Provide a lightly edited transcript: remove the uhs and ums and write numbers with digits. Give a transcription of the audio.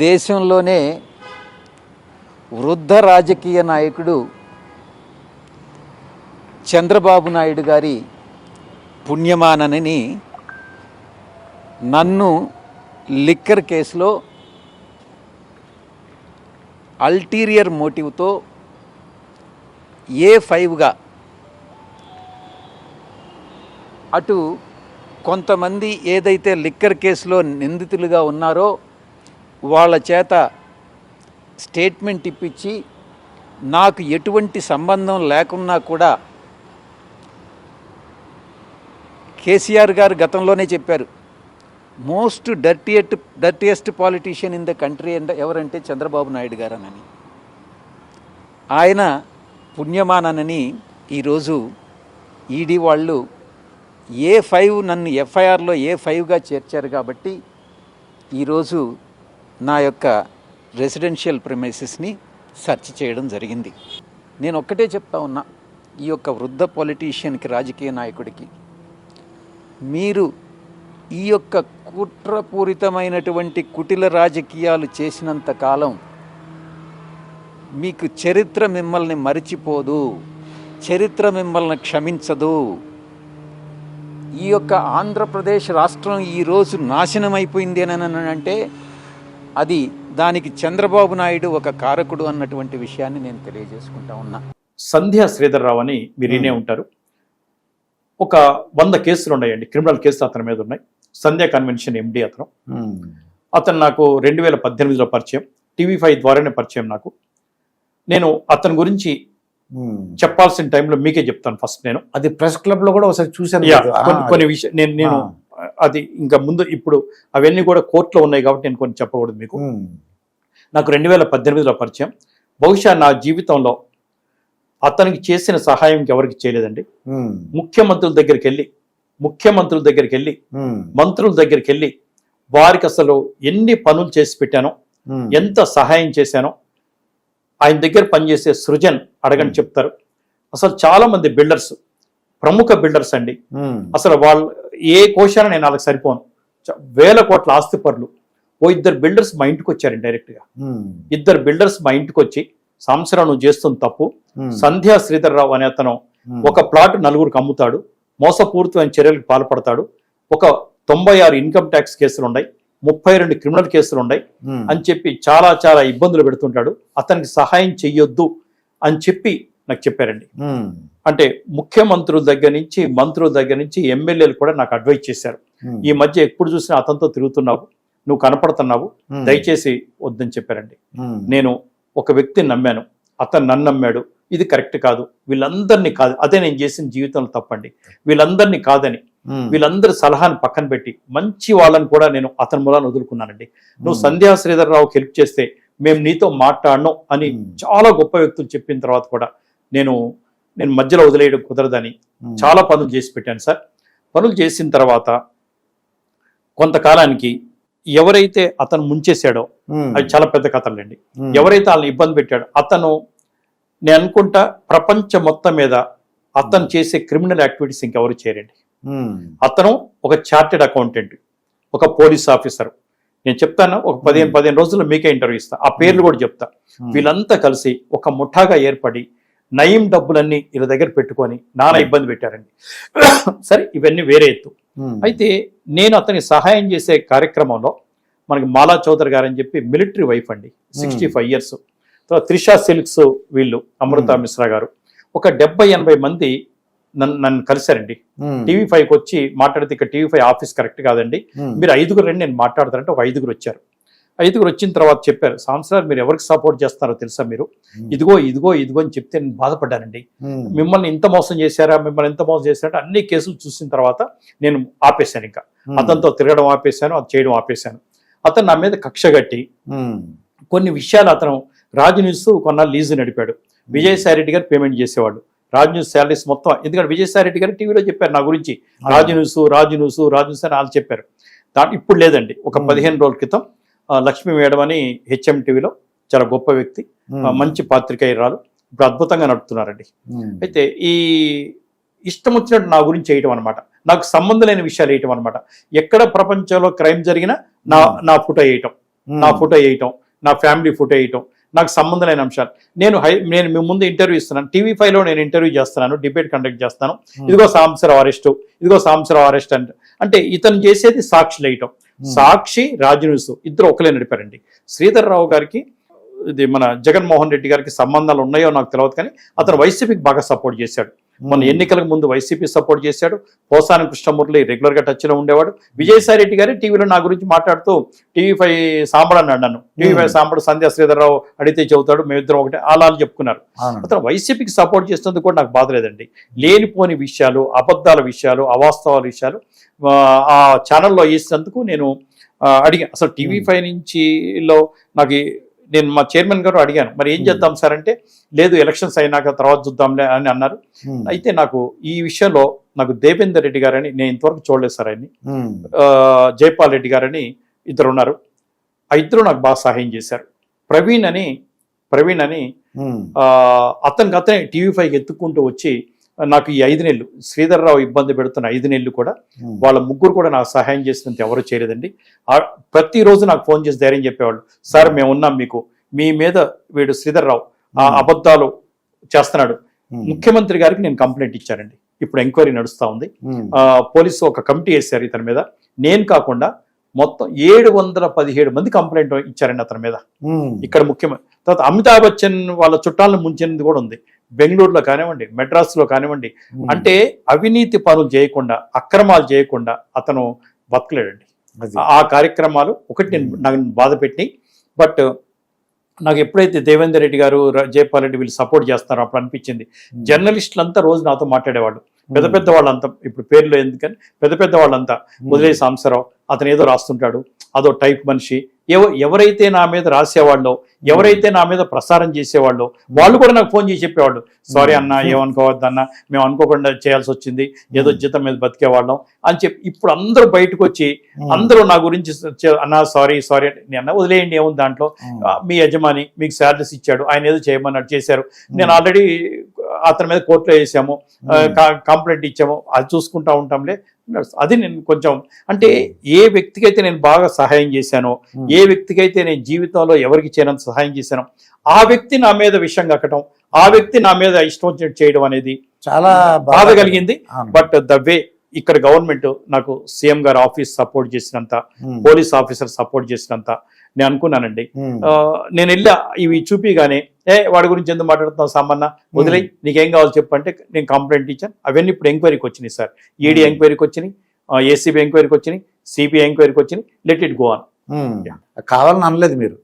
దేశంలోనే వృద్ధ రాజకీయ నాయకుడు చంద్రబాబు నాయుడు గారి పుణ్యమానని నన్ను లిక్కర్ కేసులో అల్టీరియర్ మోటివ్తో A5గా అటు కొంతమంది ఏదైతే లిక్కర్ కేసులో నిందితులుగా ఉన్నారో వాళ్ళ చేత స్టేట్మెంట్ ఇప్పించి నాకు ఎటువంటి సంబంధం లేకున్నా కూడా కేసీఆర్ గారు గతంలోనే చెప్పారు, most dirtiest politician in the country ఎవరంటే చంద్రబాబు నాయుడు గారు అని. ఆయన పుణ్యమానని ఈరోజు ఈడీ వాళ్ళు A5 నన్ను FIRలో A5గా చేర్చారు. కాబట్టి ఈరోజు నా యొక్క రెసిడెన్షియల్ ప్రిమైసెస్ని సెర్చ్ చేయడం జరిగింది. నేను ఒక్కటే చెప్తా ఉన్నా, ఈ యొక్క వృద్ధ పొలిటీషియన్కి, రాజకీయ నాయకుడికి, మీరు ఈ యొక్క కుట్రపూరితమైనటువంటి కుటిల రాజకీయాలు చేసినంత కాలం మీకు చరిత్ర మిమ్మల్ని మరిచిపోదు, చరిత్ర మిమ్మల్ని క్షమించదు. ఈ యొక్క ఆంధ్రప్రదేశ్ రాష్ట్రం ఈరోజు నాశనం అయిపోయింది అని అంటే అది దానికి చంద్రబాబు నాయుడు ఒక కారకుడు అన్నటువంటి విషయాన్ని నేను తెలియజేసుకుంటా ఉన్నా. సంధ్యా శ్రీధర్రావు అని మీరు వినే ఉంటారు. ఒక 100 కేసులు ఉన్నాయండి, క్రిమినల్ కేసులు అతని మీద ఉన్నాయి. సంధ్యా కన్వెన్షన్ MD అతను నాకు 2018లో పరిచయం, TV5 ద్వారానే పరిచయం నాకు. నేను అతని గురించి చెప్పాల్సిన టైంలో మీకే చెప్తాను. ఫస్ట్ నేను అది ప్రెస్ క్లబ్ లో కూడా ఒకసారి చూశాను. కొన్ని విషయం నేను అది ఇంకా ముందు ఇప్పుడు అవన్నీ కూడా కోర్టులో ఉన్నాయి కాబట్టి నేను కొన్ని చెప్పకూడదు మీకు. నాకు 2018లో పరిచయం. బహుశా నా జీవితంలో అతనికి చేసిన సహాయం ఎవరికి చేయలేదండి. ముఖ్యమంత్రుల దగ్గరికి వెళ్ళి మంత్రుల దగ్గరికి వెళ్ళి వారికి అసలు ఎన్ని పనులు చేసి పెట్టానో, ఎంత సహాయం చేశానో ఆయన దగ్గర పనిచేసే సృజన్ అడగని చెప్తారు. అసలు చాలా మంది బిల్డర్స్, ప్రముఖ బిల్డర్స్ అండి, అసలు వాళ్ళు ఏ కోశాన నేను వాళ్ళకి సరిపోను, వేల కోట్ల ఆస్తి పరులు. ఓ 2 బిల్డర్స్ మా ఇంటికి వచ్చారండి డైరెక్ట్గా. 2 బిల్డర్స్ మా ఇంటికి వచ్చి, సంవత్సరం నువ్వు చేస్తున్న తప్పు, సంధ్యా శ్రీధర్రావు అనే అతను ఒక ప్లాట్ 4గురికి అమ్ముతాడు, మోసపూరితమైన చర్యలకు పాల్పడతాడు, ఒక 96 ఇన్కమ్ ట్యాక్స్ కేసులు ఉన్నాయి, 32 క్రిమినల్ కేసులు ఉన్నాయి అని చెప్పి చాలా చాలా ఇబ్బందులు పెడుతుంటాడు, అతనికి సహాయం చెయ్యొద్దు అని చెప్పి నాకు చెప్పారండి. అంటే ముఖ్యమంత్రుల దగ్గర నుంచి, మంత్రుల దగ్గర నుంచి, ఎమ్మెల్యేలు కూడా నాకు అడ్వైజ్ చేశారు. ఈ మధ్య ఎప్పుడు చూసినా అతనితో తిరుగుతున్నావు, నువ్వు కనపడుతున్నావు, దయచేసి వద్దని చెప్పారండి. నేను ఒక వ్యక్తిని నమ్మాను, అతను నన్ను నమ్మాడు, ఇది కరెక్ట్ కాదు, వీళ్ళందరినీ కాదు, అదే నేను చేసిన జీవితంలో తప్పండి, వీళ్ళందరినీ కాదని వీళ్ళందరి సలహాను పక్కన పెట్టి మంచి వాళ్ళని కూడా నేను అతని మూలాన్ని వదులుకున్నానండి. నువ్వు సంధ్యా శ్రీధర్రావుకి హెల్ప్ చేస్తే మేము నీతో మాట్లాడను అని చాలా గొప్ప వ్యక్తులు చెప్పిన తర్వాత కూడా నేను మధ్యలో వదిలేయడం కుదరదని చాలా పనులు చేసి పెట్టాను సార్. పనులు చేసిన తర్వాత కొంతకాలానికి ఎవరైతే అతను ముంచేశాడో, అవి చాలా పెద్ద కథలండి, ఎవరైతే వాళ్ళని ఇబ్బంది పెట్టాడో అతను, నేను అనుకుంటా ప్రపంచం మొత్తం మీద అతను చేసే క్రిమినల్ యాక్టివిటీస్ ఇంకెవరు చేయరండి. అతను ఒక చార్టెడ్ అకౌంటెంట్, ఒక పోలీస్ ఆఫీసర్. నేను చెప్తాను, ఒక 15 రోజుల్లో మీకే ఇంటర్వ్యూ ఇస్తా, ఆ పేర్లు కూడా చెప్తా. వీళ్ళంతా కలిసి ఒక ముఠాగా ఏర్పడి నయం డబ్బులన్నీ వీళ్ళ దగ్గర పెట్టుకొని నానా ఇబ్బంది పెట్టారండి. సరే, ఇవన్నీ వేరే ఎత్తు. అయితే నేను అతనికి సహాయం చేసే కార్యక్రమంలో మనకి మాలా చౌదరి గారు అని చెప్పి మిలిటరీ వైఫ్ అండి, 65 years. తర్వాత త్రిషా సిల్క్స్ వీళ్ళు, అమృత మిశ్రా గారు, ఒక 70-80 మంది నన్ను కలిశారండి. TV5కి వచ్చి మాట్లాడితే, ఇక్కడ TV5 ఆఫీస్ కరెక్ట్ కాదండి, మీరు 5గురు రండి నేను మాట్లాడతారంటే ఒక 5గురు వచ్చారు. 5గురు వచ్చిన తర్వాత చెప్పారు, సంవత్సరాలు మీరు ఎవరికి సపోర్ట్ చేస్తారో తెలుసా, మీరు ఇదిగో ఇదిగో ఇదిగో అని చెప్తే నేను బాధపడ్డానండి. మిమ్మల్ని ఇంత మోసం చేశారా, మిమ్మల్ని ఎంత మోసం చేశారంటే అన్ని కేసులు చూసిన తర్వాత నేను ఆపేశాను. ఇంకా అతనితో తిరగడం ఆపేశాను, అది చేయడం ఆపేశాను. అతను నా మీద కక్ష కట్టి కొన్ని విషయాలు, అతను రాజు న్యూస్ కొన్నాళ్ళు లీజు నడిపాడు, విజయసాయి రెడ్డి గారు పేమెంట్ చేసేవాడు, రాజు న్యూస్ శాలరీస్ మొత్తం. ఎందుకంటే విజయసాయి రెడ్డి గారు టీవీలో చెప్పారు నా గురించి, రాజు న్యూస్ అని వాళ్ళు చెప్పారు. ఇప్పుడు లేదండి, ఒక 15 రోజుల క్రితం లక్ష్మీ మేడం అని HM టీవీలో చాలా గొప్ప వ్యక్తి, మంచి పాత్రికేయురాలు, ఇప్పుడు అద్భుతంగా నడుపుతున్నారండి. అయితే ఈ ఇష్టం వచ్చినట్టు నా గురించి చేయటం అనమాట, నాకు సంబంధం లేని విషయాలు వేయటం అనమాట. ఎక్కడ ప్రపంచంలో క్రైమ్ జరిగినా నా ఫోటో వేయటం, నా ఫోటో వేయటం, నా ఫ్యామిలీ ఫోటో వేయటం, నాకు సంబంధం లేని అంశాలు. నేను మీ ముందు ఇంటర్వ్యూ ఇస్తున్నాను, టీవీ5లో నేను ఇంటర్వ్యూ చేస్తున్నాను, డిబేట్ కండక్ట్ చేస్తాను, ఇదిగో సాంబశివరావు అరెస్ట్ అంటే ఇతను చేసేది సాక్షి వేయటం. సాక్షి, రాజ్ న్యూస్ ఇద్దరు ఒకలే నడిపారండి. శ్రీధర్ రావు గారికి ఇది మన జగన్మోహన్ రెడ్డి గారికి సంబంధాలు ఉన్నాయో నాకు తెలియదు, కానీ అతను వైసీపీకి బాగా సపోర్ట్ చేశాడు. మన ఎన్నికలకు ముందు వైసీపీ సపోర్ట్ చేశాడు. పోసాని కృష్ణమూర్తి రెగ్యులర్ గా టచ్ లో ఉండేవాడు. విజయసాయి రెడ్డి గారి టీవీలో నా గురించి మాట్లాడుతూ టీవీ5 సాంబడు అన్నాడు నన్ను. టీవీ5 సాంబడు సంధ్యా శ్రీధర్రావు అడిగితే చెబుతాడు, మేమిద్దరం ఒకటే అలా చెప్పుకున్నారు. అతను వైసీపీకి సపోర్ట్ చేస్తున్నందుకు కూడా నాకు బాధ లేదండి. లేనిపోని విషయాలు, అబద్ధాల విషయాలు, అవాస్తవాల విషయాలు ఆ ఛానల్లో వేసినందుకు నేను అడిగా. అసలు టీవీ5 నుంచి నాకు నేను మా చైర్మన్ గారు అడిగాను, మరి ఏం చేద్దాం సార్ అంటే, లేదు ఎలక్షన్స్ అయినాక తర్వాత చూద్దాంలే అని అన్నారు. అయితే నాకు ఈ విషయంలో నాకు దేవేందర్ రెడ్డి గారని, నేను ఇంతవరకు చూడలేదు సార్ ఆయన్ని, జైపాల్ రెడ్డి గారని ఇద్దరు ఉన్నారు. ఆ ఇద్దరు నాకు బాగా సహాయం చేశారు. ప్రవీణ్ అని అతనే టీవీ5కి ఎత్తుక్కుంటూ వచ్చి నాకు ఈ 5 నెలలు శ్రీధర్ రావు ఇబ్బంది పెడుతున్న 5 నెలలు కూడా వాళ్ళ ముగ్గురు కూడా నాకు సహాయం చేసినంత ఎవరు చేయలేదండి. ప్రతిరోజు నాకు ఫోన్ చేసి ధైర్యం చెప్పేవాళ్ళు, సార్ మేము ఉన్నాం మీకు, మీ మీద వీడు శ్రీధర్ రావు అబద్ధాలు చేస్తున్నాడు. ముఖ్యమంత్రి గారికి నేను కంప్లైంట్ ఇచ్చానండి. ఇప్పుడు ఎంక్వైరీ నడుస్తూ ఉంది. పోలీసు ఒక కమిటీ వేశారు ఇతని మీద. నేను కాకుండా మొత్తం 717 మంది కంప్లైంట్ ఇచ్చారండి అతని మీద. ఇక్కడ ముఖ్యమంత్రి తర్వాత అమితాబ్ బచ్చన్ వాళ్ళ చుట్టాలను ముంచినది కూడా ఉంది. బెంగళూరులో కానివ్వండి, మెడ్రాస్లో కానివ్వండి. అంటే అవినీతి పనులు చేయకుండా, అక్రమాలు చేయకుండా అతను బతకలేడండి. ఆ కార్యక్రమాలు ఒకటి నాకు బాధ పెట్టినాయి. బట్ నాకు ఎప్పుడైతే దేవేందర్ రెడ్డి గారు, జైపాల్ రెడ్డి వీళ్ళు సపోర్ట్ చేస్తారో అప్పుడు అనిపించింది, జర్నలిస్టులంతా రోజు నాతో మాట్లాడేవాళ్ళు. పెద్ద వాళ్ళంతా, ఇప్పుడు పేర్లు ఎందుకని, పెద్ద వాళ్ళంతా వదిలే సాంబశివరావు అతను ఏదో రాస్తుంటాడు, అదో టైప్ మనిషి, ఎవరైతే నా మీద రాసేవాళ్ళో, ఎవరైతే నా మీద ప్రసారం చేసేవాళ్ళో వాళ్ళు కూడా నాకు ఫోన్ చేసి చెప్పేవాళ్ళు, సారీ అన్న, ఏమనుకోవద్దన్న, మేము అనుకోకుండా చేయాల్సి వచ్చింది, ఏదో జీతం మీద బతికేవాళ్ళం అని చెప్పి. ఇప్పుడు అందరూ బయటకు వచ్చి అందరూ నా గురించి అన్న సారీ అన్న వదిలేయండి, ఏముంది దాంట్లో, మీ యజమాని మీకు శాలరీస్ ఇచ్చాడు, ఆయన ఏదో చేయమన్నట్టు చేశారు, నేను ఆల్రెడీ అతని మీద కోర్టులో వేసాము, కంప్లైంట్ ఇచ్చాము, అది చూసుకుంటా ఉంటాంలే. అది నేను కొంచెం అంటే ఏ వ్యక్తికైతే నేను బాగా సహాయం చేశానో, ఏ వ్యక్తికైతే నేను జీవితంలో ఎవరికి చేయనంత సహాయం చేశానో, ఆ వ్యక్తి నా మీద విషయం కక్కటం, ఆ వ్యక్తి నా మీద ఇష్టం వచ్చినట్టు చేయడం అనేది చాలా బాధ కలిగింది. బట్ ద వే ఇక్కడ గవర్నమెంట్ నాకు సీఎం గారు ఆఫీస్ సపోర్ట్ చేసినంత, పోలీస్ ఆఫీసర్ సపోర్ట్ చేసినంత నేను అనుకున్నానండి. నేను వెళ్ళా ఇవి చూపిగానే, వాడి గురించి ఎందుకు మాట్లాడుతున్నావు సామన్న, వదిలే, నీకేం కావాలో చెప్పంటే నేను కంప్లైంట్ ఇచ్చాను. అవన్నీ ఇప్పుడు ఎంక్వైరీకి వచ్చినాయి సార్. ఈడీ ఎంక్వైరీకి వచ్చినాయి, ఏసీబీ ఎంక్వైరీకి వచ్చినాయి, సిబిఐ ఎంక్వైరీకి వచ్చినాయి. Let it go on. కావాలని అనలేదు మీరు.